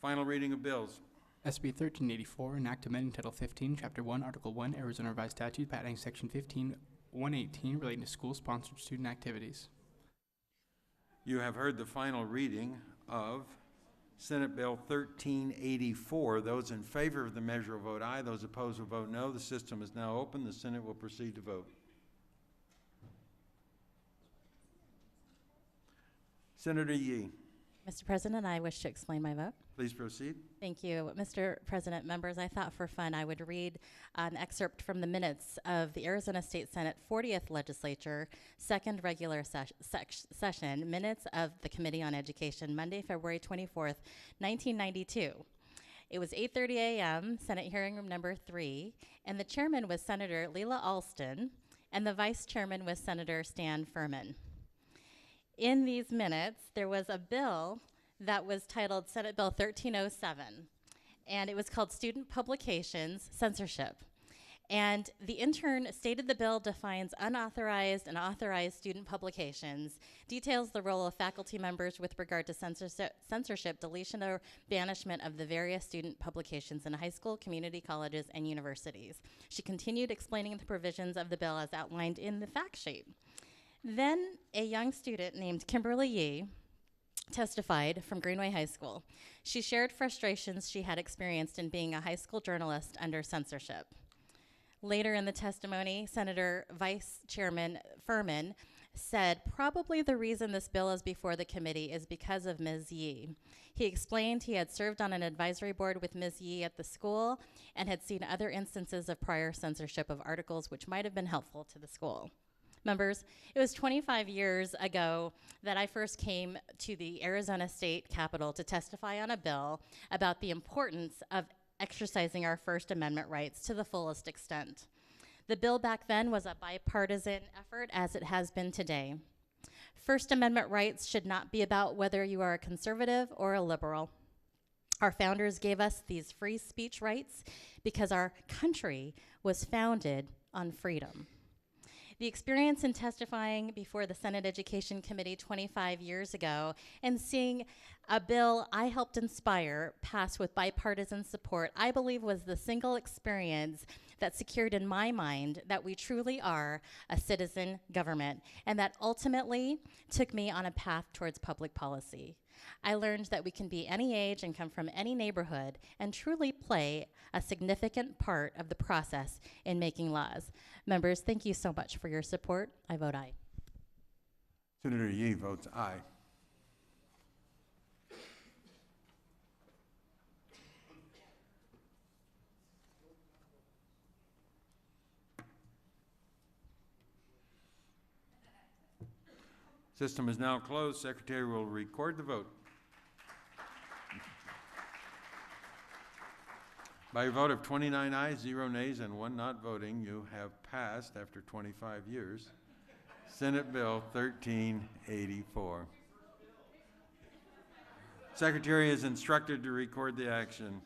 Final reading of bills. SB-1384, an act amending Title 15, Chapter 1, Article 1, Arizona Revised Statutes, adding Section 15118 relating to school-sponsored student activities. You have heard the final reading of Senate Bill 1384. Those in favor of the measure will vote aye. Those opposed will vote no. The system is now open. The Senate will proceed to vote. Senator Yee. Mr. President, I wish to explain my vote. Please proceed. Thank you. Mr. President, members, I thought for fun I would read an excerpt from the minutes of the Arizona State Senate 40th Legislature, second regular session, minutes of the Committee on Education, Monday, February 24th, 1992. It was 8:30 a.m., Senate hearing room number 3, and the chairman was Senator Leila Alston, and the vice chairman was Senator Stan Furman. In these minutes, there was a bill that was titled Senate Bill 1307, and it was called Student Publications Censorship. And the intern stated the bill defines unauthorized and authorized student publications, details the role of faculty members with regard to censorship, deletion, or banishment of the various student publications in high school, community colleges, and universities. She continued explaining the provisions of the bill as outlined in the fact sheet. Then a young student named Kimberly Yee testified from Greenway High School. She shared frustrations she had experienced in being a high school journalist under censorship. Later in the testimony, Senator Vice Chairman Furman said probably the reason this bill is before the committee is because of Ms. Yee. He explained he had served on an advisory board with Ms. Yee at the school and had seen other instances of prior censorship of articles which might have been helpful to the school. Members, it was 25 years ago that I first came to the Arizona State Capitol to testify on a bill about the importance of exercising our First Amendment rights to the fullest extent. The bill back then was a bipartisan effort, as it has been today. First Amendment rights should not be about whether you are a conservative or a liberal. Our founders gave us these free speech rights because our country was founded on freedom. The experience in testifying before the Senate Education Committee 25 years ago and seeing a bill I helped inspire pass with bipartisan support, I believe was the single experience that secured in my mind that we truly are a citizen government, and that ultimately took me on a path towards public policy. I learned that we can be any age and come from any neighborhood and truly play a significant part of the process in making laws. Members, thank you so much for your support. I vote aye. Senator Yee votes aye. System is now closed. Secretary will record the vote. By a vote of 29 ayes, 0 nays, and 1 not voting, you have passed, after 25 years, Senate Bill 1384. Secretary is instructed to record the action.